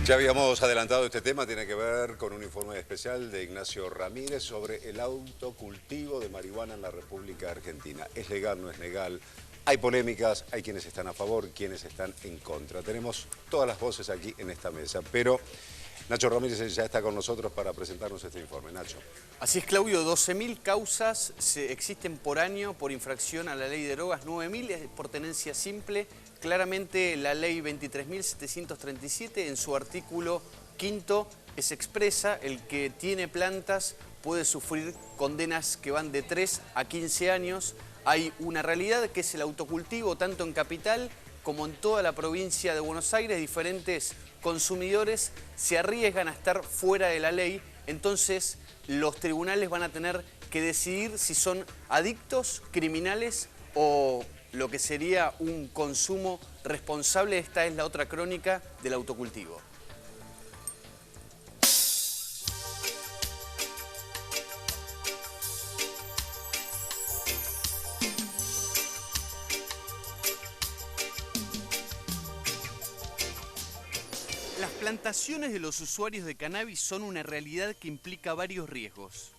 Ya habíamos adelantado este tema, tiene que ver con un informe especial de Ignacio Ramírez sobre el autocultivo de marihuana en la República Argentina. ¿Es legal, no es legal? Hay polémicas, hay quienes están a favor, quienes están en contra. Tenemos todas las voces aquí en esta mesa, pero Nacho Ramírez ya está con nosotros para presentarnos este informe. Nacho. Así es, Claudio, 12.000 causas existen por año por infracción a la ley de drogas, 9.000 por tenencia simple. Claramente la ley 23.737 en su artículo 5 es expresa, el que tiene plantas puede sufrir condenas que van de 3 a 15 años. Hay una realidad que es el autocultivo, tanto en Capital como en toda la provincia de Buenos Aires. Diferentes consumidores se arriesgan a estar fuera de la ley, entonces los tribunales van a tener que decidir si son adictos, criminales o lo que sería un consumo responsable. Esta es la otra crónica del autocultivo. Las plantaciones de los usuarios de cannabis son una realidad que implica varios riesgos.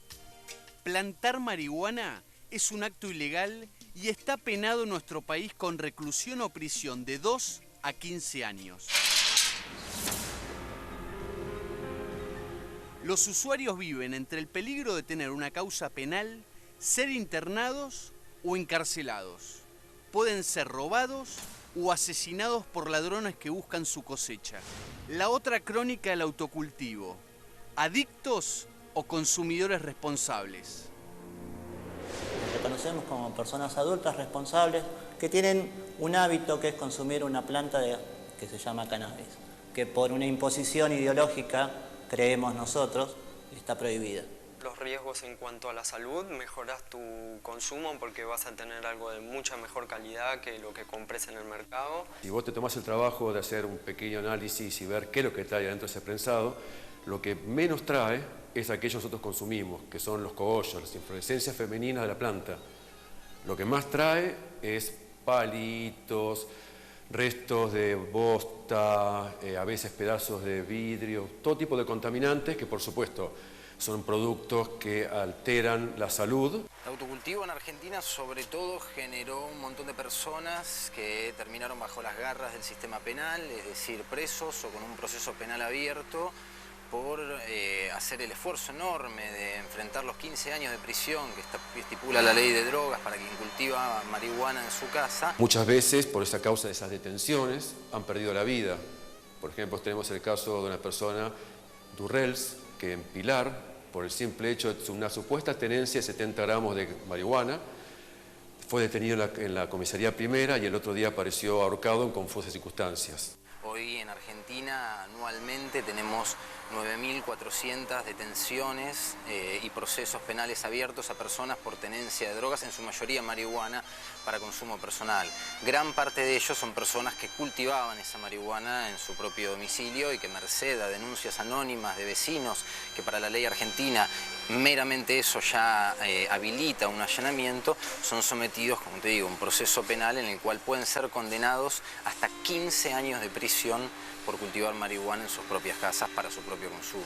Plantar marihuana es un acto ilegal y está penado en nuestro país con reclusión o prisión de 2 a 15 años. Los usuarios viven entre el peligro de tener una causa penal, ser internados o encarcelados. Pueden ser robados o asesinados por ladrones que buscan su cosecha. La otra crónica del autocultivo: adictos o consumidores responsables. Nos reconocemos como personas adultas responsables que tienen un hábito que es consumir una planta que se llama cannabis, que por una imposición ideológica, creemos nosotros, está prohibida. Los riesgos en cuanto a la salud, mejoras tu consumo porque vas a tener algo de mucha mejor calidad que lo que compres en el mercado. Si vos te tomás el trabajo de hacer un pequeño análisis y ver qué es lo que trae adentro de ese prensado, lo que menos trae es aquello que nosotros consumimos, que son los cogollos, las inflorescencias femeninas de la planta. Lo que más trae es palitos, restos de bosta, a veces pedazos de vidrio, todo tipo de contaminantes que, por supuesto, son productos que alteran la salud. El autocultivo en Argentina sobre todo generó un montón de personas que terminaron bajo las garras del sistema penal, es decir, presos o con un proceso penal abierto por hacer el esfuerzo enorme de enfrentar los 15 años de prisión que estipula la ley de drogas para quien cultiva marihuana en su casa. Muchas veces, por esa causa de esas detenciones, han perdido la vida. Por ejemplo, tenemos el caso de una persona, Durrells, que en Pilar, por el simple hecho de una supuesta tenencia de 70 gramos de marihuana, fue detenido en la comisaría primera y el otro día apareció ahorcado en confusas circunstancias. Hoy en Argentina anualmente tenemos 9.400 detenciones y procesos penales abiertos a personas por tenencia de drogas, en su mayoría marihuana para consumo personal. Gran parte de ellos son personas que cultivaban esa marihuana en su propio domicilio y que, merced a denuncias anónimas de vecinos, que para la ley argentina meramente eso ya habilita un allanamiento, son sometidos, como te digo, a un proceso penal en el cual pueden ser condenados hasta 15 años de prisión por cultivar marihuana en sus propias casas para su propio consumo.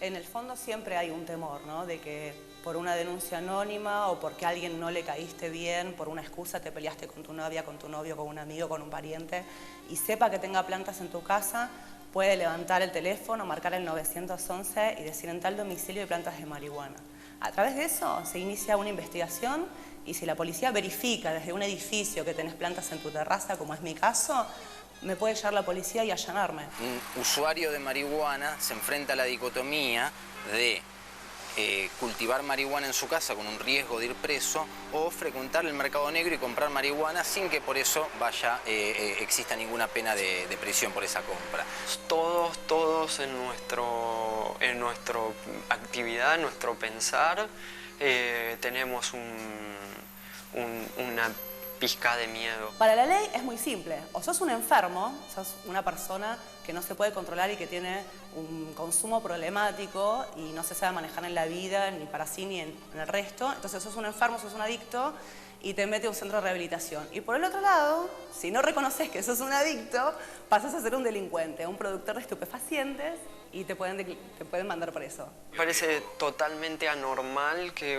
En el fondo siempre hay un temor, ¿no?, de que por una denuncia anónima o porque a alguien no le caíste bien, por una excusa te peleaste con tu novia, con tu novio, con un amigo, con un pariente, y sepa que tenga plantas en tu casa, puede levantar el teléfono, marcar el 911 y decir: en tal domicilio hay plantas de marihuana. A través de eso se inicia una investigación y si la policía verifica desde un edificio que tenés plantas en tu terraza, como es mi caso, me puede llegar la policía y allanarme. Un usuario de marihuana se enfrenta a la dicotomía de cultivar marihuana en su casa con un riesgo de ir preso o frecuentar el mercado negro y comprar marihuana sin que por eso exista ninguna pena de prisión por esa compra. Todos en nuestra actividad, en nuestro pensar, tenemos una pizca de miedo. Para la ley es muy simple: o sos un enfermo, sos una persona que no se puede controlar y que tiene un consumo problemático y no se sabe manejar en la vida, ni para sí ni en el resto, entonces sos un enfermo, sos un adicto y te mete a un centro de rehabilitación. Y por el otro lado, si no reconoces que sos un adicto, pasas a ser un delincuente, un productor de estupefacientes y te pueden mandar preso. Me parece totalmente anormal que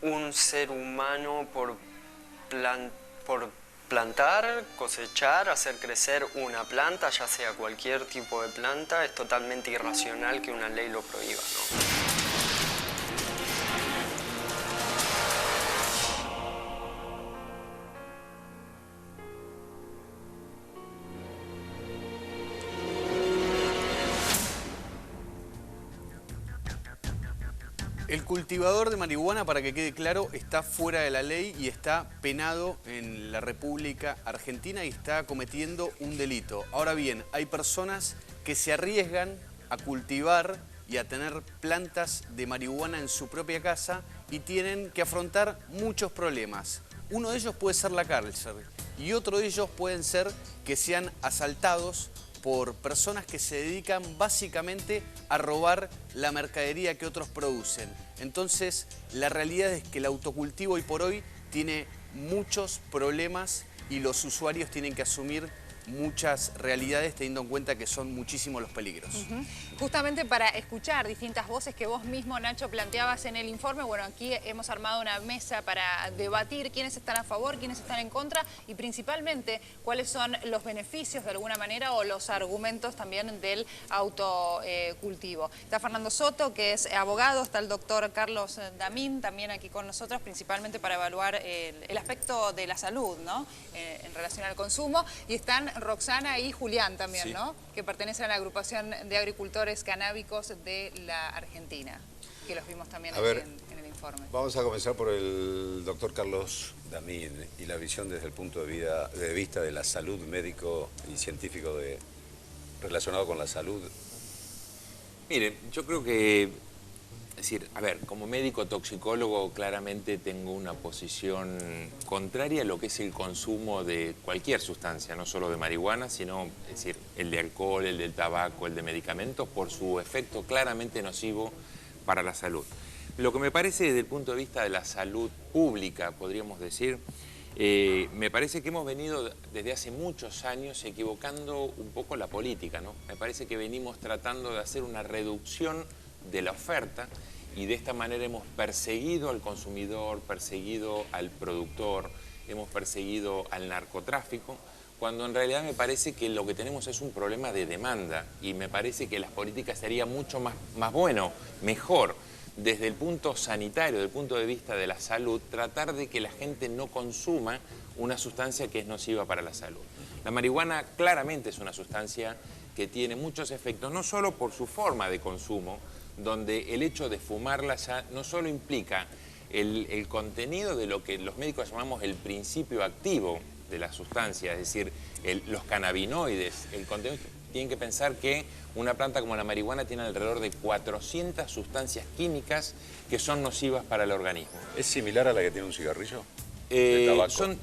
un ser humano por plantar, cosechar, hacer crecer una planta, ya sea cualquier tipo de planta, es totalmente irracional que una ley lo prohíba, ¿no? El cultivador de marihuana, para que quede claro, está fuera de la ley y está penado en la República Argentina y está cometiendo un delito. Ahora bien, hay personas que se arriesgan a cultivar y a tener plantas de marihuana en su propia casa y tienen que afrontar muchos problemas. Uno de ellos puede ser la cárcel y otro de ellos pueden ser que sean asaltados por personas que se dedican básicamente a robar la mercadería que otros producen. Entonces, la realidad es que el autocultivo hoy por hoy tiene muchos problemas y los usuarios tienen que asumir muchas realidades teniendo en cuenta que son muchísimos los peligros. Justamente para escuchar distintas voces que vos mismo, Nacho, planteabas en el informe, bueno, aquí hemos armado una mesa para debatir quiénes están a favor, quiénes están en contra y principalmente cuáles son los beneficios de alguna manera o los argumentos también del autocultivo. Está Fernando Soto, que es abogado, está el doctor Carlos Damín también aquí con nosotros, principalmente para evaluar el aspecto de la salud, ¿no? En relación al consumo, y están Roxana y Julián también, sí, ¿no? Que pertenecen a la agrupación de agricultores canábicos de la Argentina, que los vimos también aquí en el informe. Vamos a comenzar por el doctor Carlos Damín y la visión desde el punto de vista de la salud médico y científico relacionado con la salud. Mire, yo creo que, es decir, a ver, como médico toxicólogo claramente tengo una posición contraria a lo que es el consumo de cualquier sustancia, no solo de marihuana, sino, es decir, el de alcohol, el del tabaco, el de medicamentos, por su efecto claramente nocivo para la salud. Lo que me parece desde el punto de vista de la salud pública, podríamos decir, me parece que hemos venido desde hace muchos años equivocando un poco la política, ¿no? Me parece que venimos tratando de hacer una reducción de la oferta y de esta manera hemos perseguido al consumidor, perseguido al productor, hemos perseguido al narcotráfico, cuando en realidad me parece que lo que tenemos es un problema de demanda y me parece que las políticas sería mucho más bueno, mejor, desde el punto sanitario, desde el punto de vista de la salud, tratar de que la gente no consuma una sustancia que es nociva para la salud. La marihuana claramente es una sustancia que tiene muchos efectos, no solo por su forma de consumo, donde el hecho de fumarla ya no solo implica el contenido de lo que los médicos llamamos el principio activo de la sustancia, es decir, los cannabinoides, el contenido. Tienen que pensar que una planta como la marihuana tiene alrededor de 400 sustancias químicas que son nocivas para el organismo. ¿Es similar a la que tiene un cigarrillo? ¿De tabaco?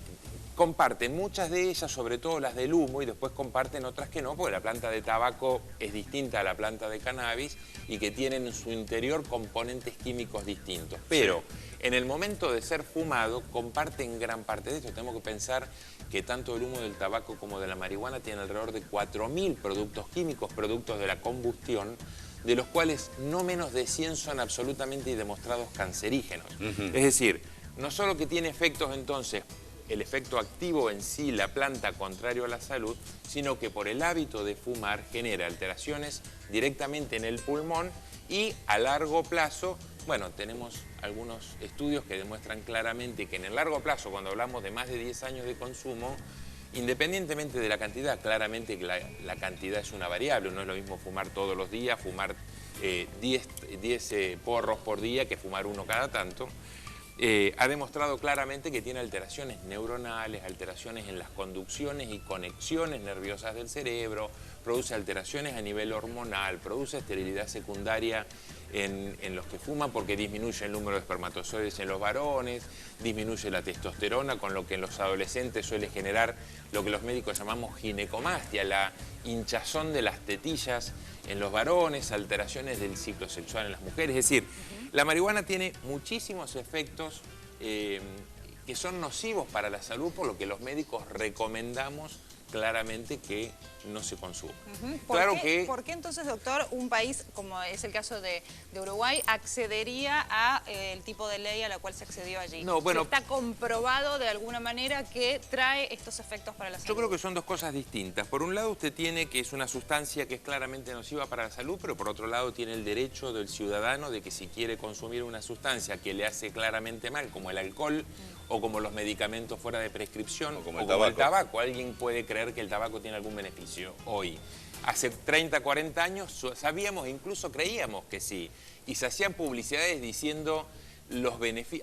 Comparten muchas de ellas, sobre todo las del humo, y después comparten otras que no, porque la planta de tabaco es distinta a la planta de cannabis y que tienen en su interior componentes químicos distintos. Pero en el momento de ser fumado, comparten gran parte de esto. Tenemos que pensar que tanto el humo del tabaco como de la marihuana tienen alrededor de 4.000 productos químicos, productos de la combustión, de los cuales no menos de 100 son absolutamente demostrados cancerígenos. Es decir, no solo que tiene efectos entonces, el efecto activo en sí, la planta, contrario a la salud, sino que por el hábito de fumar genera alteraciones directamente en el pulmón y a largo plazo, bueno, tenemos algunos estudios que demuestran claramente que en el largo plazo, cuando hablamos de más de 10 años de consumo, independientemente de la cantidad, claramente que la cantidad es una variable, no es lo mismo fumar todos los días, fumar 10 porros por día que fumar uno cada tanto. Ha demostrado claramente que tiene alteraciones neuronales, alteraciones en las conducciones y conexiones nerviosas del cerebro, produce alteraciones a nivel hormonal, produce esterilidad secundaria en los que fuman porque disminuye el número de espermatozoides en los varones, disminuye la testosterona, con lo que en los adolescentes suele generar lo que los médicos llamamos ginecomastia, la hinchazón de las tetillas en los varones, alteraciones del ciclo sexual en las mujeres. Es decir, la marihuana tiene muchísimos efectos que son nocivos para la salud, por lo que los médicos recomendamos claramente que no se consuma. ¿Por qué entonces, doctor, un país, como es el caso de Uruguay, accedería a el tipo de ley a la cual se accedió allí? No, bueno, ¿está comprobado de alguna manera que trae estos efectos para la salud? Yo creo que son dos cosas distintas. Por un lado, usted tiene que es una sustancia que es claramente nociva para la salud, pero por otro lado tiene el derecho del ciudadano de que si quiere consumir una sustancia que le hace claramente mal, como el alcohol o como los medicamentos fuera de prescripción, o como el tabaco. Alguien puede creer que el tabaco tiene algún beneficio hoy. Hace 30, 40 años sabíamos, incluso creíamos que sí. Y se hacían publicidades diciendo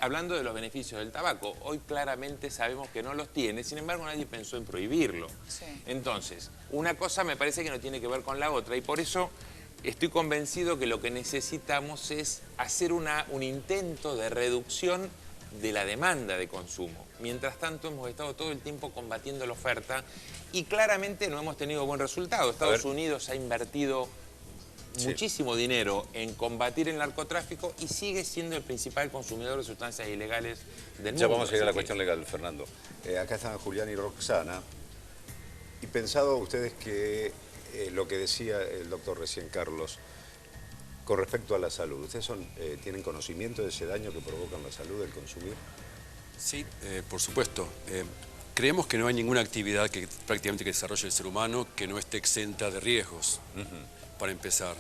hablando de los beneficios del tabaco. Hoy claramente sabemos que no los tiene, sin embargo nadie pensó en prohibirlo. Sí. Entonces, una cosa me parece que no tiene que ver con la otra y por eso estoy convencido que lo que necesitamos es hacer un intento de reducción de la demanda de consumo. Mientras tanto hemos estado todo el tiempo combatiendo la oferta y claramente no hemos tenido buen resultado. Estados Unidos ha invertido muchísimo dinero en combatir el narcotráfico y sigue siendo el principal consumidor de sustancias ilegales del mundo. Ya vamos a ir a la cuestión legal, Fernando. Acá están Julián y Roxana. Y pensado ustedes que lo que decía el doctor recién, Carlos, con respecto a la salud, ¿ustedes tienen conocimiento de ese daño que provoca en la salud el consumir? Sí, por supuesto. Creemos que no hay ninguna actividad que prácticamente desarrolle el ser humano que no esté exenta de riesgos, para empezar.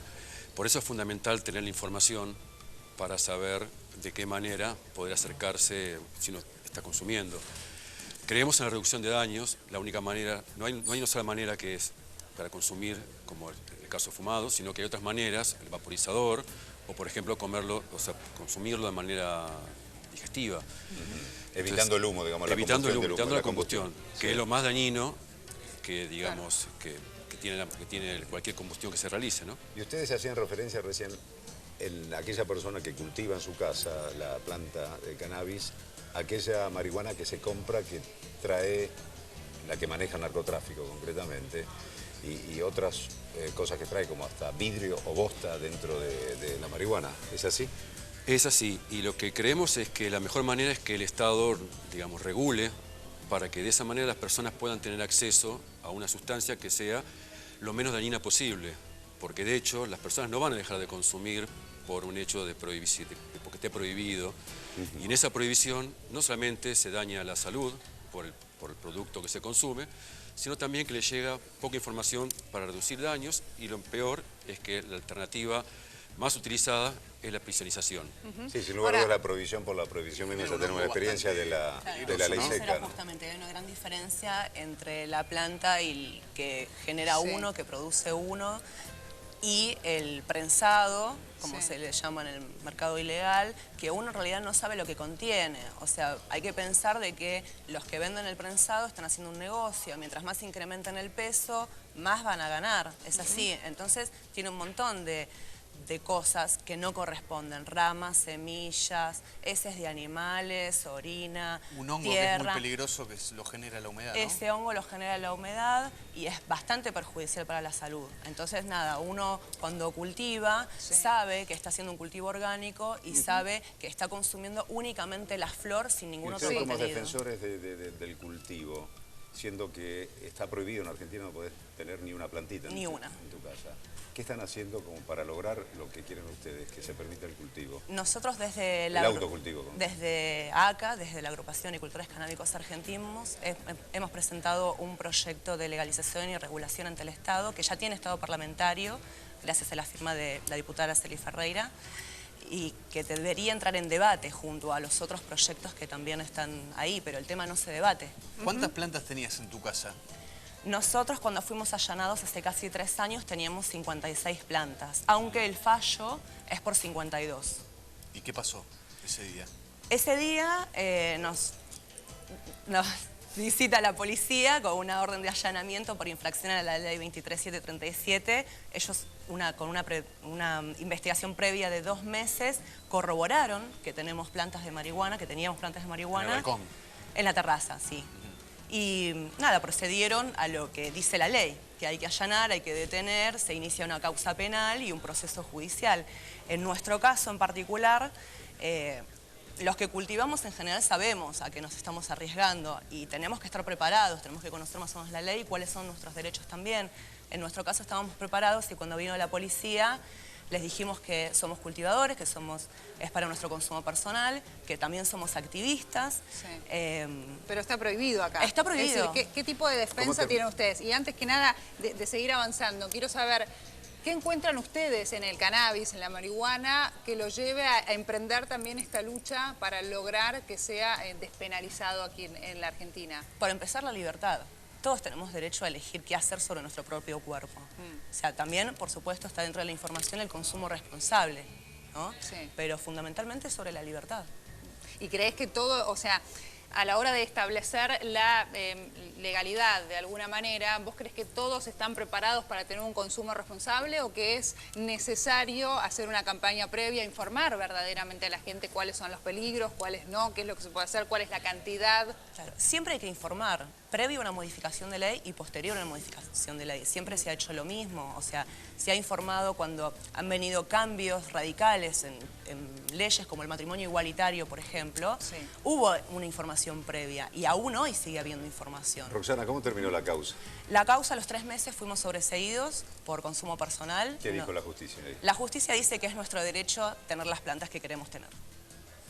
Por eso es fundamental tener la información para saber de qué manera poder acercarse si uno está consumiendo. Creemos en la reducción de daños. La única manera, no hay una sola manera que es para consumir, como el caso fumado, sino que hay otras maneras, el vaporizador, o por ejemplo comerlo, o sea, consumirlo de manera digestiva. Evitando el humo, digamos, evitando la combustión, que es lo más dañino que, digamos, que tiene cualquier combustión que se realice, ¿no? Y ustedes hacían referencia recién en aquella persona que cultiva en su casa la planta de cannabis, aquella marihuana que se compra, que trae, la que maneja narcotráfico concretamente, y otras cosas que trae, como hasta vidrio o bosta dentro de la marihuana. ¿Es así? Es así, y lo que creemos es que la mejor manera es que el Estado, digamos, regule para que de esa manera las personas puedan tener acceso a una sustancia que sea lo menos dañina posible, porque de hecho las personas no van a dejar de consumir por un hecho de porque esté prohibido, y en esa prohibición no solamente se daña la salud por el producto que se consume, sino también que le llega poca información para reducir daños, y lo peor es que la alternativa más utilizada es la prisionización. Sí, sin lugar a dudas la prohibición por la prohibición misma, ya tenemos la experiencia de la ley seca. Justamente hay una gran diferencia entre la planta y que genera uno, que produce uno, y el prensado, como se le llama en el mercado ilegal, que uno en realidad no sabe lo que contiene. O sea, hay que pensar de que los que venden el prensado están haciendo un negocio. Mientras más incrementan el peso, más van a ganar. Es así. Entonces, tiene un montón de cosas que no corresponden, ramas, semillas, heces de animales, orina, un hongo tierra. Que es muy peligroso, que lo genera la humedad, ¿no? Ese hongo lo genera la humedad y es bastante perjudicial para la salud. Entonces, nada, uno cuando cultiva sabe que está haciendo un cultivo orgánico y sabe que está consumiendo únicamente la flor sin ningún otro contenido. Como defensores del cultivo, siendo que está prohibido en Argentina, no podés tener ni una plantita en tu casa. ¿Qué están haciendo como para lograr lo que quieren ustedes, que se permita el cultivo? Nosotros desde el autocultivo. Desde ACA, desde la Agrupación de Cultores Canábicos Argentinos, hemos presentado un proyecto de legalización y regulación ante el Estado, que ya tiene estado parlamentario, gracias a la firma de la diputada Celi Ferreira, y que debería entrar en debate junto a los otros proyectos que también están ahí, pero el tema no se debate. ¿Cuántas plantas tenías en tu casa? Nosotros cuando fuimos allanados hace casi 3 años teníamos 56 plantas, aunque el fallo es por 52. ¿Y qué pasó ese día? Ese día nos visita la policía con una orden de allanamiento por infracción a la ley 23737. Ellos, con una investigación previa de 2 meses, corroboraron que teníamos plantas de marihuana. ¿En el balcón? En la terraza, sí. Y nada, procedieron a lo que dice la ley, que hay que allanar, hay que detener, se inicia una causa penal y un proceso judicial. En nuestro caso en particular, los que cultivamos en general sabemos a qué nos estamos arriesgando y tenemos que estar preparados, tenemos que conocer más o menos la ley y cuáles son nuestros derechos también. En nuestro caso estábamos preparados y cuando vino la policía les dijimos que somos cultivadores, que es para nuestro consumo personal, que también somos activistas. Sí. Pero está prohibido acá. Está prohibido. Es decir, ¿qué tipo de defensa tienen ustedes? Y antes que nada, de seguir avanzando, quiero saber, ¿qué encuentran ustedes en el cannabis, en la marihuana, que los lleve a emprender también esta lucha para lograr que sea despenalizado aquí en la Argentina? Para empezar, la libertad. Todos tenemos derecho a elegir qué hacer sobre nuestro propio cuerpo. O sea, también, por supuesto, está dentro de la información el consumo responsable, ¿no? Sí. Pero fundamentalmente sobre la libertad. ¿Y crees que todo, o sea, a la hora de establecer la legalidad de alguna manera, vos crees que todos están preparados para tener un consumo responsable o que es necesario hacer una campaña previa, informar verdaderamente a la gente cuáles son los peligros, cuáles no, qué es lo que se puede hacer, cuál es la cantidad? Claro, siempre hay que informar, previo a una modificación de ley y posterior a una modificación de ley. Siempre se ha hecho lo mismo, o sea, se ha informado cuando han venido cambios radicales en leyes como el matrimonio igualitario, por ejemplo. Sí. Hubo una información previa y aún hoy sigue habiendo información. Roxana, ¿cómo terminó la causa? La causa, a los 3 meses fuimos sobreseídos por consumo personal. ¿Qué dijo la justicia ahí? La justicia dice que es nuestro derecho tener las plantas que queremos tener.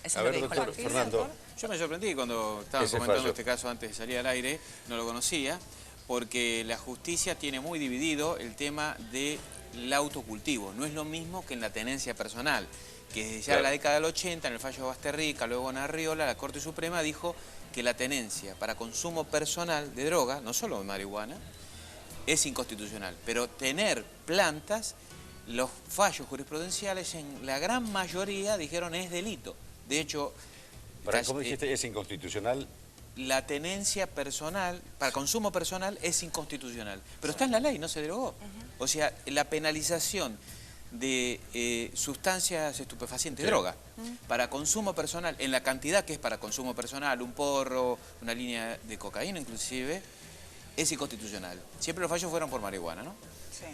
Eso A es lo ver, que dijo la doctor justicia. Fernando. Yo me sorprendí cuando estaban Ese comentando fallo. este caso antes de salir al aire, no lo conocía, porque la justicia tiene muy dividido el tema del autocultivo. No es lo mismo que en la tenencia personal, que desde ya en la década del 80, en el fallo de Basterrica, luego en Arriola, la Corte Suprema dijo que la tenencia para consumo personal de droga, no solo de marihuana, es inconstitucional. Pero tener plantas, los fallos jurisprudenciales en la gran mayoría dijeron es delito. De hecho, ¿Cómo dijiste? ¿Es inconstitucional? la tenencia personal, para consumo personal, es inconstitucional. Pero está en la ley, no se derogó. O sea, la penalización de sustancias estupefacientes, droga, para consumo personal, en la cantidad que es para consumo personal, un porro, una línea de cocaína inclusive, es inconstitucional. Siempre los fallos fueron por marihuana, ¿no? Sí.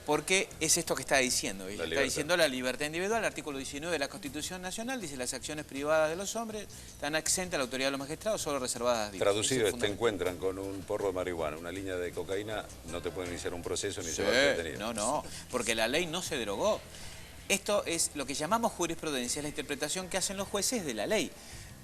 Porque es esto que está diciendo. Ella está libertad. diciendo la libertad individual. El artículo 19 de la Constitución Nacional dice las acciones privadas de los hombres están exentas a la autoridad de los magistrados, solo reservadas a Dios. Traducido, Ese es te fundamental. encuentran con un porro de marihuana, una línea de cocaína, no te pueden iniciar un proceso ni Sí, llevar detenido. no, no, porque la ley no se derogó. Esto es lo que llamamos jurisprudencia, es la interpretación que hacen los jueces de la ley.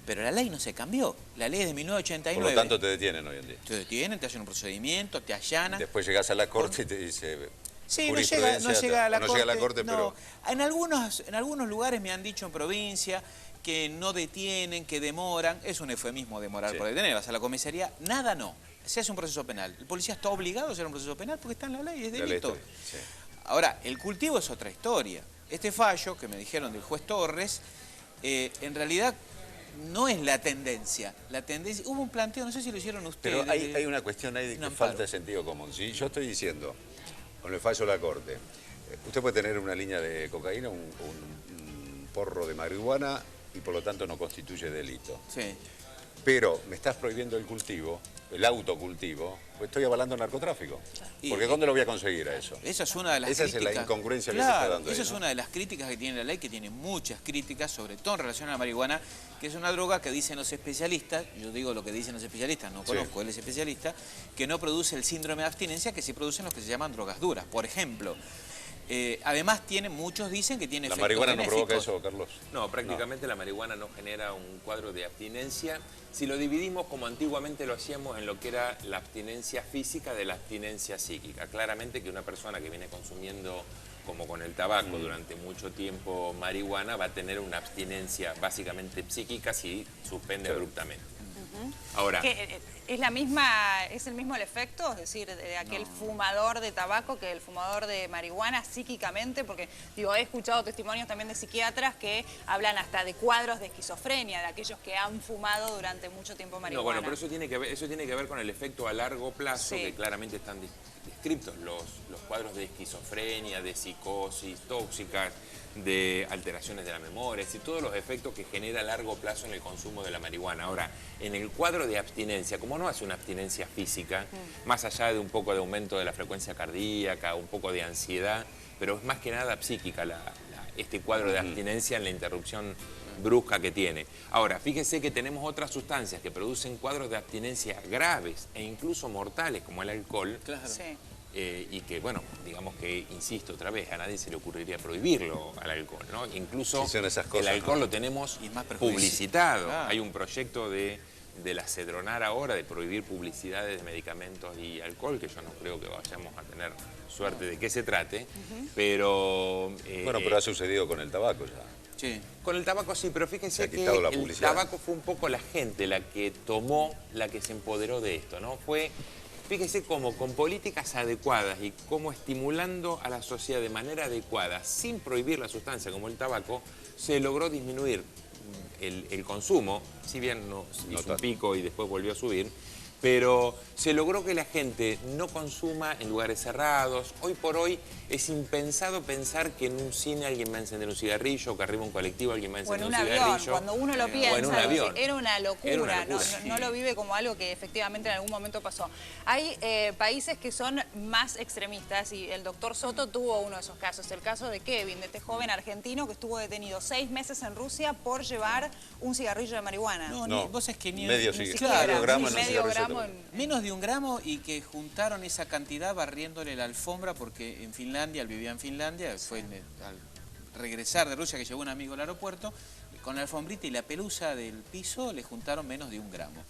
Pero la ley no se cambió. La ley es de 1989. Por lo tanto te detienen hoy en día. Te detienen, te hacen un procedimiento, te allanan. Después llegás a la corte y te dice... Sí, no jurisprudencia, llega a la no corte. llega a la corte, no. pero... En algunos lugares me han dicho en provincia que no detienen, que demoran. Es un eufemismo demorar Sí. por detener. Vas a la comisaría, nada no. Se hace un proceso penal. El policía está obligado a hacer un proceso penal porque está en la ley, es La ley delito. está bien, sí. Ahora, el cultivo es otra historia. Este fallo que me dijeron del juez Torres, en realidad no es la tendencia. La tendencia, hubo un planteo, no sé si lo hicieron ustedes. Pero hay una cuestión ahí de un que amparo. falta de sentido común. Si yo estoy diciendo, con el fallo de la corte, usted puede tener una línea de cocaína, un porro de marihuana y por lo tanto no constituye delito. Sí. Pero me estás prohibiendo el cultivo, el autocultivo, pues estoy avalando narcotráfico. Y- Porque ¿dónde lo voy a conseguir a eso? Esa es una de las Esa críticas. es la incongruencia que se Claro, está dando ahí, esa es ¿no? una de las críticas que tiene la ley, que tiene muchas críticas, sobre todo en relación a la marihuana, que es una droga que dicen los especialistas, yo digo lo que dicen los especialistas, no Sí. conozco, él es especialista, que no produce el síndrome de abstinencia que sí producen los que se llaman drogas duras. Por ejemplo, además muchos dicen que tiene ¿La efectos marihuana no benéficos. provoca eso, Carlos? No, prácticamente la marihuana no genera un cuadro de abstinencia. Si lo dividimos como antiguamente lo hacíamos en lo que era la abstinencia física de la abstinencia psíquica. Claramente que una persona que viene consumiendo, como con el tabaco, durante mucho tiempo marihuana, va a tener una abstinencia básicamente psíquica si suspende abruptamente. Ahora, ¿Es el mismo el efecto? Es decir, de aquel fumador de tabaco que el fumador de marihuana psíquicamente, porque digo, he escuchado testimonios también de psiquiatras que hablan hasta de cuadros de esquizofrenia, de aquellos que han fumado durante mucho tiempo marihuana. no, bueno, pero eso tiene que ver con el efecto a largo plazo, Sí. que claramente están descritos los cuadros de esquizofrenia, de psicosis tóxicas, de alteraciones de la memoria, y todos los efectos que genera a largo plazo en el consumo de la marihuana. Ahora, en el cuadro de abstinencia, como no hace una abstinencia física, más allá de un poco de aumento de la frecuencia cardíaca, un poco de ansiedad, pero es más que nada psíquica este cuadro de abstinencia en la interrupción brusca que tiene. Ahora, fíjese que tenemos otras sustancias que producen cuadros de abstinencia graves e incluso mortales, como el alcohol. Claro. Sí. Y que, bueno, digamos que, insisto otra vez, a nadie se le ocurriría prohibirlo al alcohol, ¿no? Incluso Sí, son esas cosas, el alcohol ¿no? lo tenemos Y más perjudicial. publicitado. Claro. Hay un proyecto de la Cedronar ahora de prohibir publicidades de medicamentos y alcohol, que yo no creo que vayamos a tener suerte de que se trate, pero... Bueno, pero ha sucedido con el tabaco ya. Sí. Con el tabaco sí, pero Se fíjense ha que quitado la el publicidad. tabaco fue un poco la gente la que tomó, la que se empoderó de esto, ¿no? Fíjese cómo con políticas adecuadas y cómo estimulando a la sociedad de manera adecuada, sin prohibir la sustancia como el tabaco, se logró disminuir el consumo, si bien no hizo un pico y después volvió a subir, pero se logró que la gente no consuma en lugares cerrados. Hoy por hoy es impensado pensar que en un cine alguien va a encender un cigarrillo, o que arriba un colectivo alguien va a O en encender un un avión, cigarrillo. cuando uno lo o en piensa, un avión. era una locura, Era una locura. No lo vive como algo que efectivamente en algún momento pasó. Hay países que son más extremistas y el doctor Soto tuvo uno de esos casos, el caso de Kevin, de este joven argentino que estuvo detenido 6 meses en Rusia por llevar un cigarrillo de marihuana. No, vos es que ni medio ni cigarrillo. siquiera, Medio gramo sí, en un medio cigarrillo gramo también. menos de 1 gramo, y que juntaron esa cantidad barriéndole la alfombra, porque en Finlandia, él vivía en Finlandia, fue al regresar de Rusia, que llevó un amigo al aeropuerto, con la alfombrita y la pelusa del piso le juntaron menos de 1 gramo.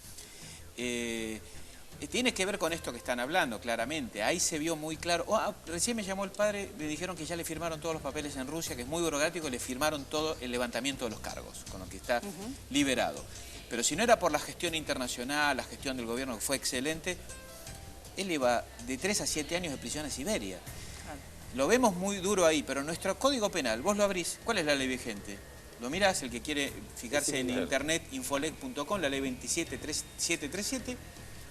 Tiene que ver con esto que están hablando, claramente. Ahí se vio muy claro. Recién me llamó el padre, le dijeron que ya le firmaron todos los papeles en Rusia, que es muy burocrático, le firmaron todo el levantamiento de los cargos, con lo que está liberado. Pero si no era por la gestión internacional, la gestión del gobierno, que fue excelente, él iba de 3 a 7 años de prisión a Siberia. Lo vemos muy duro ahí, pero nuestro Código Penal, vos lo abrís, ¿cuál es la ley vigente? Lo mirás, el que quiere fijarse en internet, infolec.com, la ley 27737,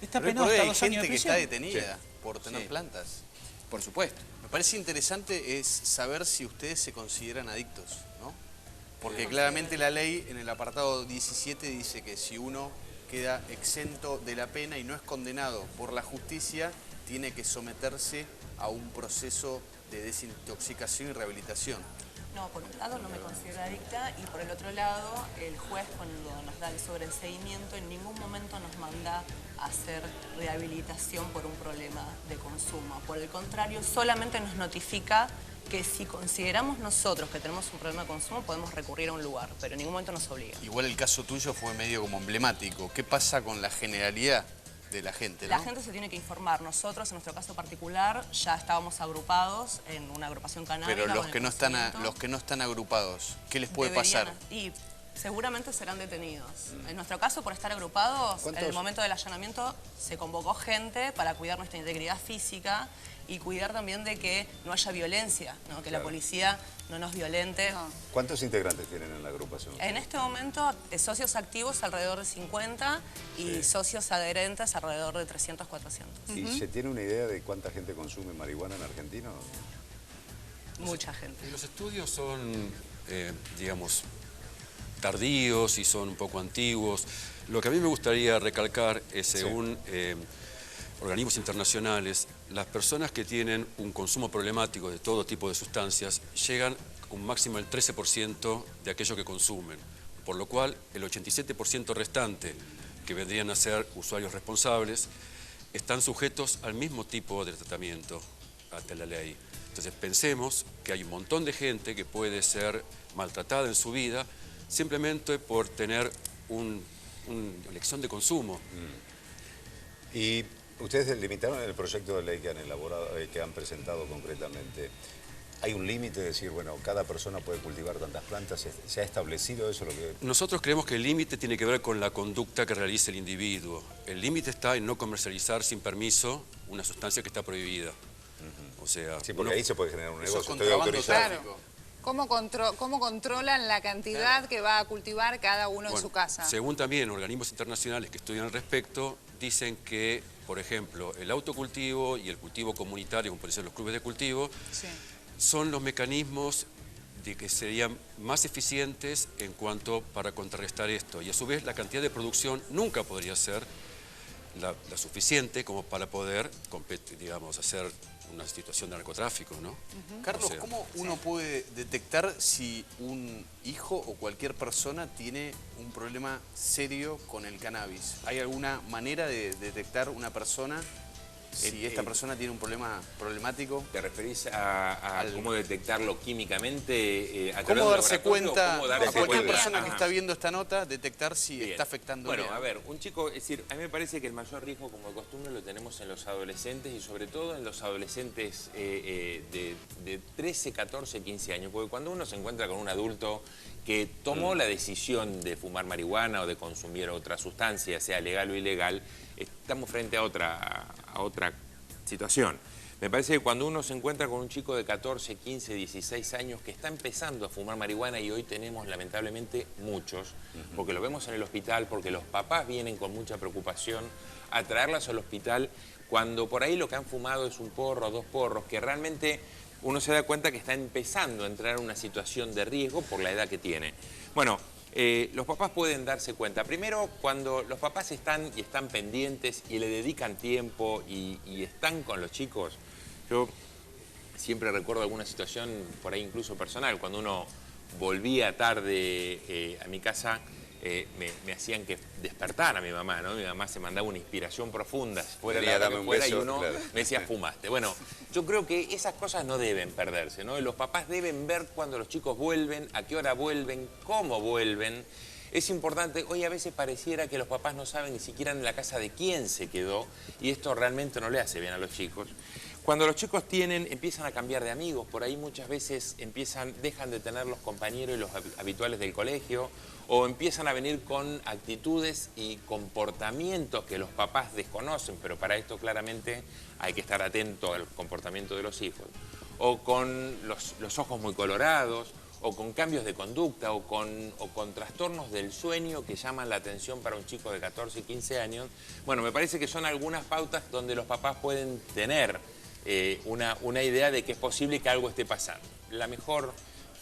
está Pero hoy penado por hoy hasta hay 2 años gente de que está prisión. detenida por tener Sí. plantas. Por supuesto. Me parece interesante es saber si ustedes se consideran adictos, ¿no? Porque claramente la ley en el apartado 17 dice que si uno queda exento de la pena y no es condenado por la justicia, tiene que someterse a un proceso de desintoxicación y rehabilitación. No, por un lado no me considero adicta y por el otro lado el juez cuando nos da el sobreseimiento en ningún momento nos manda a hacer rehabilitación por un problema de consumo. Por el contrario, solamente nos notifica que si consideramos nosotros que tenemos un problema de consumo podemos recurrir a un lugar, pero en ningún momento nos obliga. Igual el caso tuyo fue medio como emblemático. ¿Qué pasa con la generalidad de la gente, La no? gente se tiene que informar. Nosotros, en nuestro caso particular, ya estábamos agrupados en una agrupación canábica. Pero los con que el no están conocimiento. los que no están agrupados, ¿qué les puede Deberían- pasar? Y seguramente serán detenidos. En nuestro caso, por estar agrupados, en el momento del allanamiento se convocó gente para cuidar nuestra integridad física y cuidar también de que no haya violencia, ¿no? Que la policía no nos violente. ¿Cuántos integrantes tienen en la agrupación? En este momento, socios activos alrededor de 50 y socios adherentes alrededor de 300, 400. ¿Y se tiene una idea de cuánta gente consume marihuana en Argentina? Mucha gente. Los estudios son, digamos, tardíos y son un poco antiguos. Lo que a mí me gustaría recalcar es, según organismos internacionales, las personas que tienen un consumo problemático de todo tipo de sustancias llegan a un máximo del 13% de aquello que consumen, por lo cual el 87% restante, que vendrían a ser usuarios responsables, están sujetos al mismo tipo de tratamiento ante la ley. Entonces pensemos que hay un montón de gente que puede ser maltratada en su vida simplemente por tener una elección de consumo. Y ustedes limitaron el proyecto de ley que han elaborado, que han presentado concretamente. ¿Hay un límite de decir, bueno, cada persona puede cultivar tantas plantas? ¿Se ha establecido eso? Nosotros creemos que el límite tiene que ver con la conducta que realice el individuo. El límite está en no comercializar sin permiso una sustancia que está prohibida. O sea, Sí, porque ahí se puede generar un Eso es negocio. Estoy contrabando autorizado. tráfico. ¿Cómo controlan la cantidad que va a cultivar cada uno en su casa? Según también organismos internacionales que estudian al respecto, dicen que, por ejemplo, el autocultivo y el cultivo comunitario, como pueden ser los clubes de cultivo, son los mecanismos de que serían más eficientes en cuanto para contrarrestar esto. Y a su vez la cantidad de producción nunca podría ser la suficiente como para poder, digamos, hacer una situación de narcotráfico, ¿no? Carlos, O sea, ¿cómo uno puede detectar si un hijo o cualquier persona tiene un problema serio con el cannabis? ¿Hay alguna manera de detectar una persona si esta persona tiene un problema problemático? ¿Te referís a cómo detectarlo químicamente? A través ¿Cómo de un darse laboratorio, cuenta, cómo a darse cualquier cuenta? persona que Ajá. está viendo esta nota, detectar si Bien. está afectando? Bueno, a ver, un chico, es decir, a mí me parece que el mayor riesgo, como de costumbre, lo tenemos en los adolescentes y sobre todo en los adolescentes de 13, 14, 15 años, porque cuando uno se encuentra con un adulto que tomó la decisión de fumar marihuana o de consumir otra sustancia, sea legal o ilegal, estamos frente a otra situación. Me parece que cuando uno se encuentra con un chico de 14, 15, 16 años que está empezando a fumar marihuana, y hoy tenemos lamentablemente muchos, porque lo vemos en el hospital, porque los papás vienen con mucha preocupación a traerlas al hospital, cuando por ahí lo que han fumado es un porro, 2 porros, que realmente uno se da cuenta que está empezando a entrar en una situación de riesgo por la edad que tiene. Bueno, los papás pueden darse cuenta. Primero, cuando los papás están pendientes y le dedican tiempo y están con los chicos. Yo siempre recuerdo alguna situación, por ahí incluso personal, cuando uno volvía tarde a mi casa, me hacían que despertara a mi mamá, ¿no? Mi mamá se mandaba una inspiración profunda, fuera Venía, la hora dame que un fuera, beso, y uno claro. me decía, fumaste. Bueno, yo creo que esas cosas no deben perderse, ¿no? Los papás deben ver cuando los chicos vuelven, a qué hora vuelven, cómo vuelven. Es importante, hoy a veces pareciera que los papás no saben ni siquiera en la casa de quién se quedó, y esto realmente no le hace bien a los chicos. Cuando los chicos empiezan a cambiar de amigos, por ahí muchas veces dejan de tener los compañeros y los habituales del colegio, o empiezan a venir con actitudes y comportamientos que los papás desconocen, pero para esto claramente hay que estar atento al comportamiento de los hijos, o con los ojos muy colorados, o con cambios de conducta, o con trastornos del sueño que llaman la atención para un chico de 14 y 15 años. Bueno, me parece que son algunas pautas donde los papás pueden tener una idea de que es posible que algo esté pasando. La mejor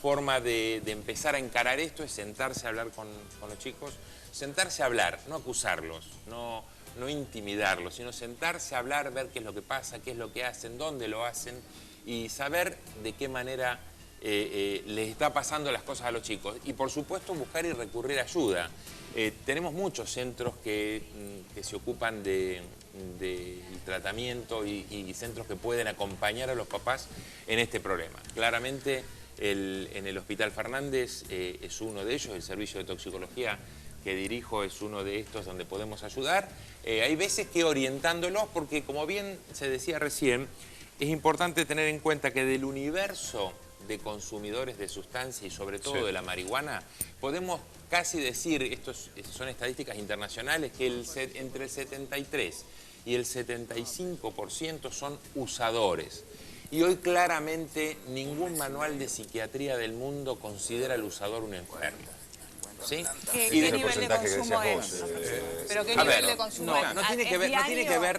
forma de empezar a encarar esto es sentarse a hablar con los chicos, sentarse a hablar, no acusarlos, no intimidarlos, sino sentarse a hablar, ver qué es lo que pasa, qué es lo que hacen, dónde lo hacen, y saber de qué manera les está pasando las cosas a los chicos. Y por supuesto buscar y recurrir a ayuda. Tenemos muchos centros que se ocupan del tratamiento y centros que pueden acompañar a los papás en este problema. Claramente en el Hospital Fernández es uno de ellos, el servicio de toxicología que dirijo es uno de estos donde podemos ayudar. Hay veces que orientándolos, porque como bien se decía recién, es importante tener en cuenta que del universo de consumidores de sustancia y sobre todo de la marihuana, podemos casi decir, estos son estadísticas internacionales, que entre el 73 y el 75% son usadores. Y hoy claramente ningún manual de psiquiatría del mundo considera al usador un enfermo. ¿Sí? ¿Qué Y ese nivel de porcentaje que consumo decías es? vos, ¿Pero qué A nivel ver, de consumo es? no tiene ¿Es que ver, diario?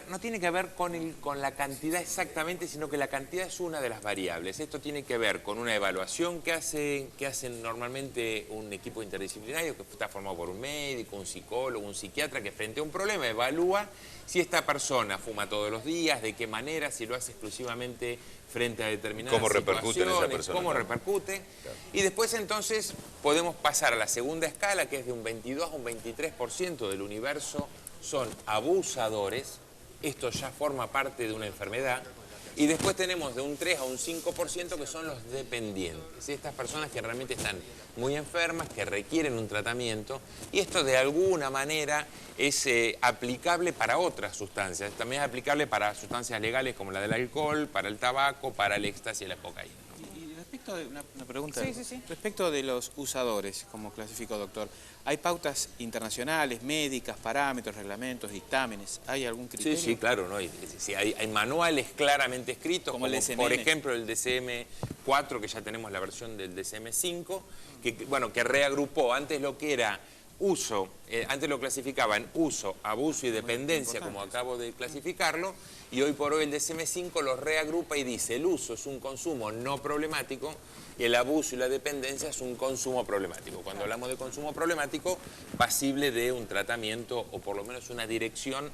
no tiene que ver con la cantidad exactamente, sino que la cantidad es una de las variables. Esto tiene que ver con una evaluación que hacen normalmente un equipo interdisciplinario que está formado por un médico, un psicólogo, un psiquiatra, que frente a un problema evalúa si esta persona fuma todos los días, de qué manera, si lo hace exclusivamente frente a determinadas ¿Cómo repercute en esa situaciones, persona? cómo repercute. Y después entonces podemos pasar a la segunda escala, que es de un 22 a un 23% del universo son abusadores. Esto ya forma parte de una enfermedad. Y después tenemos de un 3 a un 5% que son los dependientes. Estas personas que realmente están muy enfermas, que requieren un tratamiento. Y esto de alguna manera es aplicable para otras sustancias. También es aplicable para sustancias legales como la del alcohol, para el tabaco, para el éxtasis y la cocaína. Y respecto de una pregunta, Sí. respecto de los usadores, como clasificó doctor, ¿hay pautas internacionales, médicas, parámetros, reglamentos, dictámenes? ¿Hay algún criterio? Sí, claro, ¿no? Sí, hay manuales claramente escritos, Como el DSM. por ejemplo el DSM-4, que ya tenemos la versión del DSM-5, que reagrupó antes lo que era uso, antes lo clasificaba en uso, abuso y dependencia, como acabo de clasificarlo, y hoy por hoy el DSM-5 lo reagrupa y dice: el uso es un consumo no problemático y el abuso y la dependencia es un consumo problemático. Cuando hablamos de consumo problemático, pasible de un tratamiento o por lo menos una dirección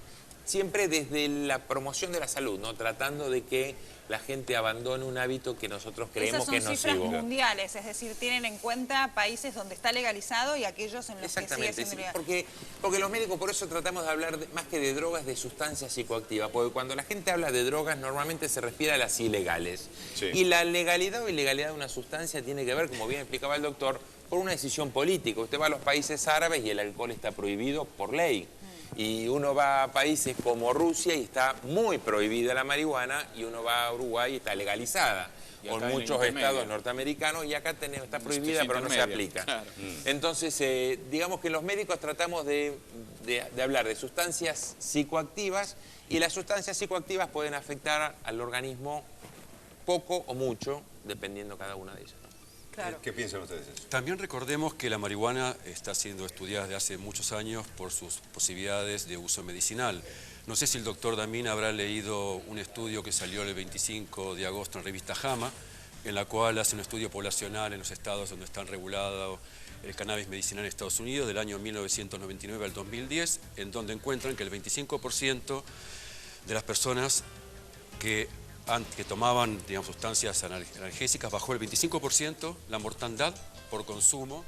siempre desde la promoción de la salud, ¿no? Tratando de que la gente abandone un hábito que nosotros creemos que es nocivo. Esas son cifras mundiales, es decir, tienen en cuenta países donde está legalizado y aquellos en los que sigue siendo ilegal. Porque los médicos, por eso tratamos de hablar más que de drogas, de sustancias psicoactivas, porque cuando la gente habla de drogas normalmente se refiere a las ilegales. Sí. Y la legalidad o ilegalidad de una sustancia tiene que ver, como bien explicaba el doctor, por una decisión política. Usted va a los países árabes y el alcohol está prohibido por ley. Y uno va a países como Rusia y está muy prohibida la marihuana, y uno va a Uruguay y está legalizada. Con muchos estados norteamericanos, y acá está prohibida pero no se aplica. Claro. Entonces, digamos que los médicos tratamos de hablar de sustancias psicoactivas, y las sustancias psicoactivas pueden afectar al organismo poco o mucho, dependiendo cada una de ellas. Claro. ¿Qué piensan ustedes de eso? También recordemos que la marihuana está siendo estudiada desde hace muchos años por sus posibilidades de uso medicinal. No sé si el doctor Damín habrá leído un estudio que salió el 25 de agosto en la revista JAMA, en la cual hace un estudio poblacional en los estados donde están regulados el cannabis medicinal en Estados Unidos del año 1999 al 2010, en donde encuentran que el 25% de las personas que tomaban, digamos, sustancias analgésicas, bajó el 25% la mortandad por consumo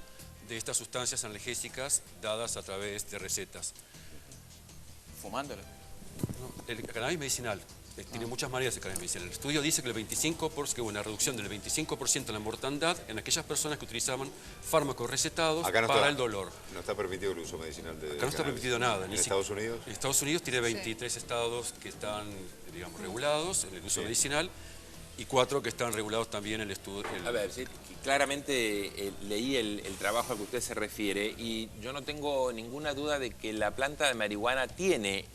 de estas sustancias analgésicas dadas a través de recetas. ¿Fumándolo? No, el cannabis medicinal. Tiene muchas maneras de cannabis medicinal. El estudio dice que que hubo una reducción del 25% en la mortandad en aquellas personas que utilizaban fármacos recetados para el dolor. No está permitido el uso medicinal de Acá no está permitido nada. ¿En Estados Unidos? En Estados Unidos tiene 23 estados que están, digamos, regulados en el uso medicinal, y 4 que están regulados también en el estudio. A ver, sí, claramente leí el trabajo al que usted se refiere, y yo no tengo ninguna duda de que la planta de marihuana tiene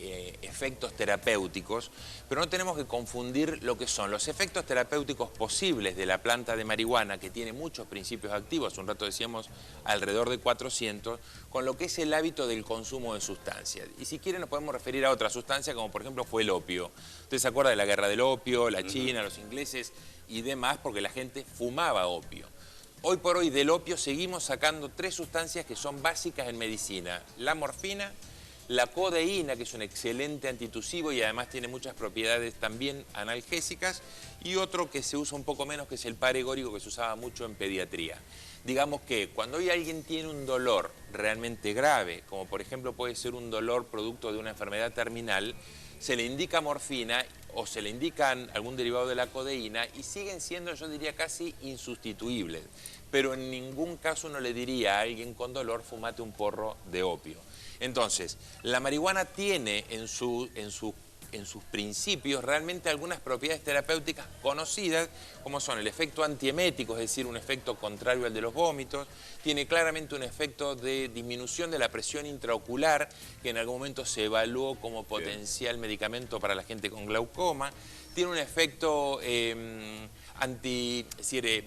efectos terapéuticos, pero no tenemos que confundir lo que son los efectos terapéuticos posibles de la planta de marihuana, que tiene muchos principios activos, hace un rato decíamos alrededor de 400, con lo que es el hábito del consumo de sustancias. Y si quieren nos podemos referir a otra sustancia, como por ejemplo fue el opio. Usted se acuerda de la guerra del opio, la China, los ingleses y demás, porque la gente fumaba opio. Hoy por hoy del opio seguimos sacando 3 sustancias que son básicas en medicina: la morfina, la codeína, que es un excelente antitusivo y además tiene muchas propiedades también analgésicas, y otro que se usa un poco menos, que es el paregórico, que se usaba mucho en pediatría. Digamos que cuando hoy alguien tiene un dolor realmente grave, como por ejemplo puede ser un dolor producto de una enfermedad terminal, se le indica morfina o se le indican algún derivado de la codeína, y siguen siendo, yo diría, casi insustituibles. Pero en ningún caso uno le diría a alguien con dolor: fumate un porro de opio. Entonces, la marihuana tiene en sus principios realmente algunas propiedades terapéuticas conocidas, como son el efecto antiemético, es decir, un efecto contrario al de los vómitos. Tiene claramente un efecto de disminución de la presión intraocular, que en algún momento se evaluó como potencial medicamento para la gente con glaucoma. Tiene un efecto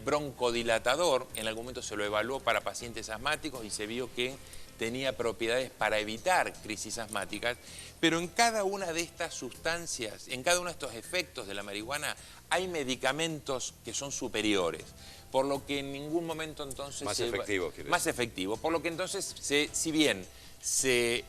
broncodilatador, en algún momento se lo evaluó para pacientes asmáticos y se vio que tenía propiedades para evitar crisis asmáticas, pero en cada una de estas sustancias, en cada uno de estos efectos de la marihuana, hay medicamentos que son superiores, por lo que en ningún momento entonces... Más efectivos, quiere decir. Más efectivos, por lo que entonces, si bien se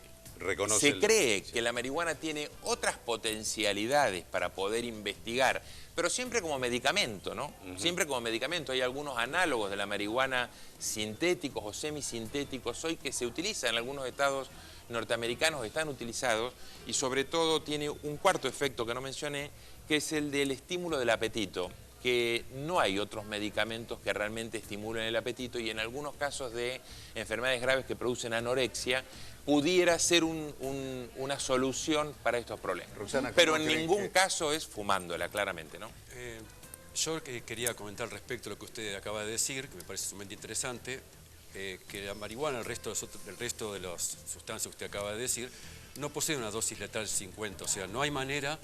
cree que la marihuana tiene otras potencialidades para poder investigar, pero siempre como medicamento, ¿no? Siempre como medicamento. Hay algunos análogos de la marihuana sintéticos o semisintéticos hoy que se utilizan en algunos estados norteamericanos, están utilizados, y sobre todo tiene un cuarto efecto que no mencioné, que es el del estímulo del apetito, que no hay otros medicamentos que realmente estimulen el apetito, y en algunos casos de enfermedades graves que producen anorexia, pudiera ser una solución para estos problemas. Roxana, pero en ningún caso es fumándola, claramente, ¿no? Yo quería comentar respecto a lo que usted acaba de decir, que me parece sumamente interesante, que la marihuana, el resto de las sustancias que usted acaba de decir, no posee una dosis letal 50, o sea, no hay manera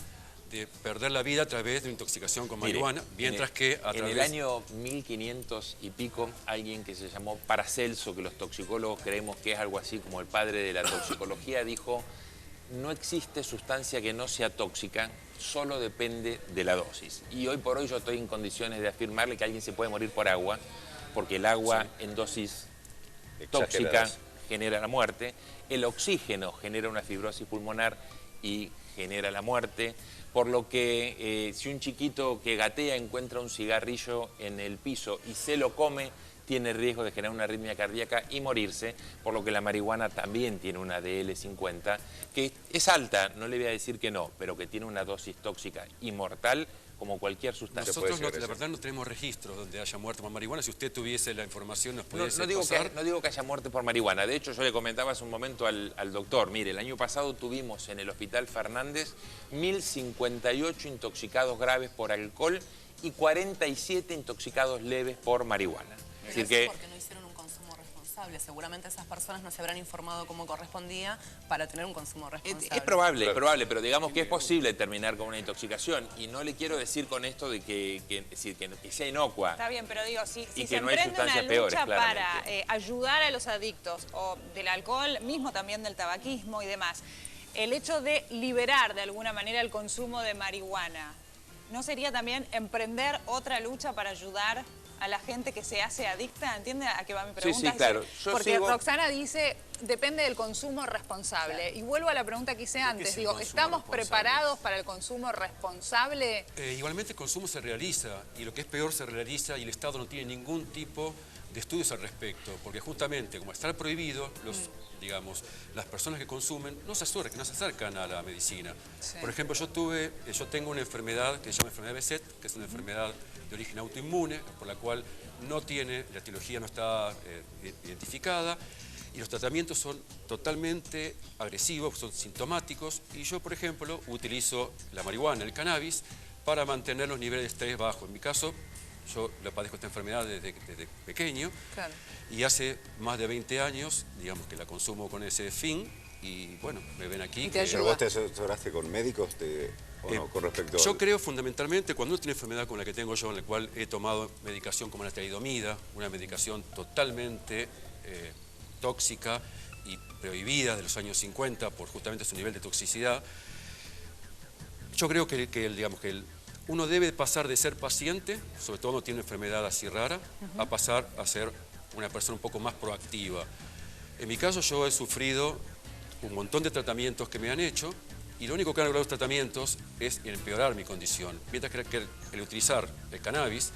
de perder la vida a través de una intoxicación con marihuana, mientras que a través... En el año 1500 y pico, alguien que se llamó Paracelso, que los toxicólogos creemos que es algo así como el padre de la toxicología, dijo: no existe sustancia que no sea tóxica, solo depende de la dosis. Y hoy por hoy yo estoy en condiciones de afirmarle que alguien se puede morir por agua, porque el agua en dosis tóxica genera la muerte, el oxígeno genera una fibrosis pulmonar y genera la muerte, por lo que si un chiquito que gatea encuentra un cigarrillo en el piso y se lo come, tiene riesgo de generar una arritmia cardíaca y morirse, por lo que la marihuana también tiene una DL50, que es alta, no le voy a decir que no, pero que tiene una dosis tóxica y mortal como cualquier sustancia. Nosotros, la verdad, no tenemos registros donde haya muerte por marihuana. Si usted tuviese la información, nos pudiese pasar. No digo que haya muerte por marihuana. De hecho, yo le comentaba hace un momento al doctor, mire, el año pasado tuvimos en el Hospital Fernández 1058 intoxicados graves por alcohol y 47 intoxicados leves por marihuana. Es decir, porque no hicieron un consumo responsable. Seguramente esas personas no se habrán informado como correspondía para tener un consumo responsable. Es probable, pero digamos que es posible terminar con una intoxicación. Y no le quiero decir con esto de que sea inocua. Está bien, pero digo, si y se que no hay emprende una sustancias lucha peores, para ayudar a los adictos, o del alcohol, mismo también del tabaquismo y demás, el hecho de liberar de alguna manera el consumo de marihuana, ¿no sería también emprender otra lucha para ayudar a la gente que se hace adicta? ¿Entiende a qué va mi pregunta? Sí, claro. Porque Roxana dice, depende del consumo responsable. Claro. Y vuelvo a la pregunta que hice antes. Digo, ¿estamos preparados para el consumo responsable? Igualmente el consumo se realiza, y lo que es peor se realiza, y el Estado no tiene ningún tipo de estudios al respecto, porque justamente como está prohibido, digamos, las personas que consumen no se acercan a la medicina. Sí. Por ejemplo, yo tengo una enfermedad que se llama enfermedad Behçet, que es una enfermedad de origen autoinmune, por la cual la etiología no está identificada, y los tratamientos son totalmente agresivos, son sintomáticos, y yo, por ejemplo, utilizo la marihuana, el cannabis, para mantener los niveles de estrés bajos. En mi caso, yo padezco esta enfermedad desde pequeño, claro, y hace más de 20 años, digamos, que la consumo con ese fin, y bueno, me ven aquí. ¿Pero vos te asesoraste con médicos o no, con respecto Yo creo fundamentalmente, cuando uno tiene enfermedad como la que tengo yo, en la cual he tomado medicación como la talidomida, una medicación totalmente tóxica y prohibida de los años 50 por justamente su nivel de toxicidad, yo creo que uno debe pasar de ser paciente, sobre todo cuando tiene una enfermedad así rara, a pasar a ser una persona un poco más proactiva. En mi caso, yo he sufrido un montón de tratamientos que me han hecho, y lo único que han logrado los tratamientos es empeorar mi condición. Mientras que el utilizar el cannabis,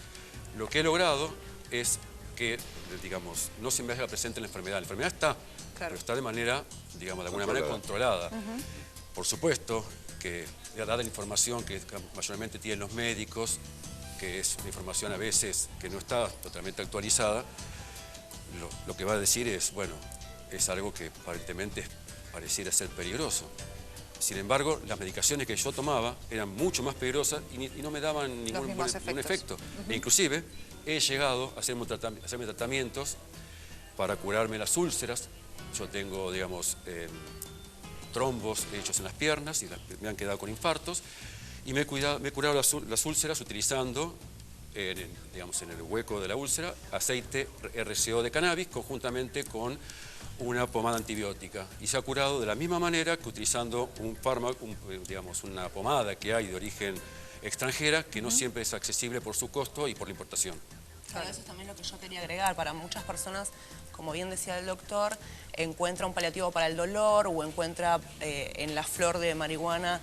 lo que he logrado es que, digamos, no se me haga presente la enfermedad. La enfermedad está, claro, pero está de manera, digamos, de alguna manera controlada. Por supuesto que, dada la información que mayormente tienen los médicos, que es una información a veces que no está totalmente actualizada, lo que va a decir es, bueno, es algo que aparentemente pareciera ser peligroso. Sin embargo, las medicaciones que yo tomaba eran mucho más peligrosas y no me daban ningún efecto. E inclusive he llegado a hacerme tratamientos para curarme las úlceras. Yo tengo, digamos, trombos hechos en las piernas y me han quedado con infartos. Y me he curado las úlceras utilizando, digamos, en el hueco de la úlcera, aceite RCO de cannabis conjuntamente con una pomada antibiótica, y se ha curado de la misma manera que utilizando un fármaco, digamos, una pomada que hay de origen extranjera, que no siempre es accesible por su costo y por la importación. Claro, eso es también lo que yo quería agregar. Para muchas personas, como bien decía el doctor, encuentra un paliativo para el dolor o encuentra en la flor de marihuana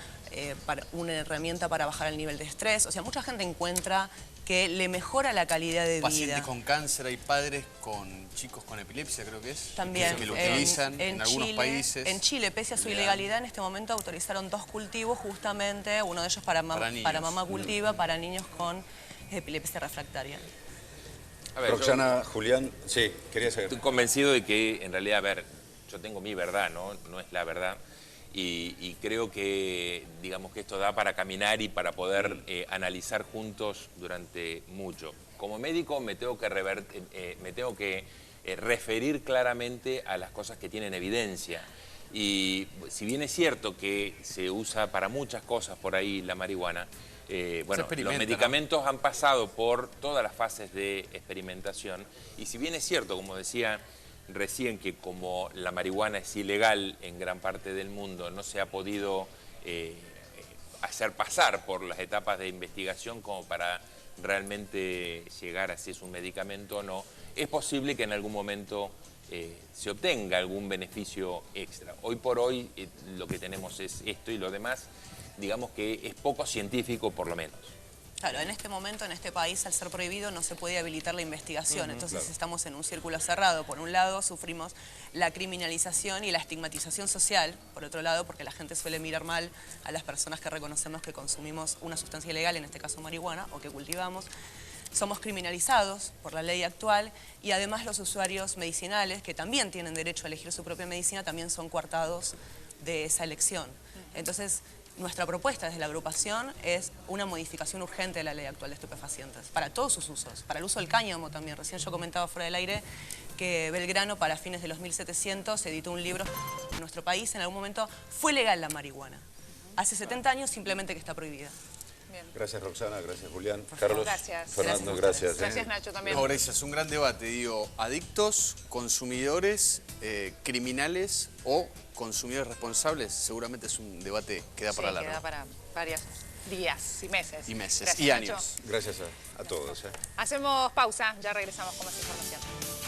una herramienta para bajar el nivel de estrés. O sea, mucha gente encuentra que le mejora la calidad de vida. Pacientes con cáncer, hay padres con chicos con epilepsia, creo que es. También. Que lo utilizan en algunos países. En Chile, pese a su ilegalidad, en este momento autorizaron 2 cultivos, justamente, uno de ellos para mamá cultiva, para niños con epilepsia refractaria. A ver, Roxana, Julián, sí, quería saber. Estoy convencido de que, en realidad, a ver, yo tengo mi verdad, no es la verdad. Y creo que, digamos, que esto da para caminar y para poder analizar juntos durante mucho. Como médico me tengo que referir claramente a las cosas que tienen evidencia. Y si bien es cierto que se usa para muchas cosas por ahí la marihuana, bueno, los medicamentos han pasado por todas las fases de experimentación. Y si bien es cierto, como decía recién, que como la marihuana es ilegal en gran parte del mundo, no se ha podido hacer pasar por las etapas de investigación como para realmente llegar a si es un medicamento o no, es posible que en algún momento se obtenga algún beneficio extra. Hoy por hoy lo que tenemos es esto y lo demás, digamos que es poco científico por lo menos. Claro, en este momento, en este país, al ser prohibido, no se puede habilitar la investigación. Entonces claro. estamos en un círculo cerrado. Por un lado, sufrimos la criminalización y la estigmatización social. Por otro lado, porque la gente suele mirar mal a las personas que reconocemos que consumimos una sustancia ilegal, en este caso marihuana, o que cultivamos. Somos criminalizados por la ley actual y además los usuarios medicinales, que también tienen derecho a elegir su propia medicina, también son coartados de esa elección. Entonces, nuestra propuesta desde la agrupación es una modificación urgente de la ley actual de estupefacientes, para todos sus usos, para el uso del cáñamo también. Recién yo comentaba fuera del aire que Belgrano, para fines de los 1700, editó un libro. En nuestro país en algún momento fue legal la marihuana. Hace 70 años simplemente que está prohibida. Bien. Gracias, Roxana, gracias, Julián. Carlos, Gracias. Fernando, gracias. Gracias, Nacho, también. Ahora es un gran debate, digo, adictos, consumidores, criminales o consumidores responsables. Seguramente es un debate que da para largo. Queda para varios días y meses. Y meses, Gracias, y Nacho. años. Gracias a todos. Hacemos pausa, ya regresamos con más información.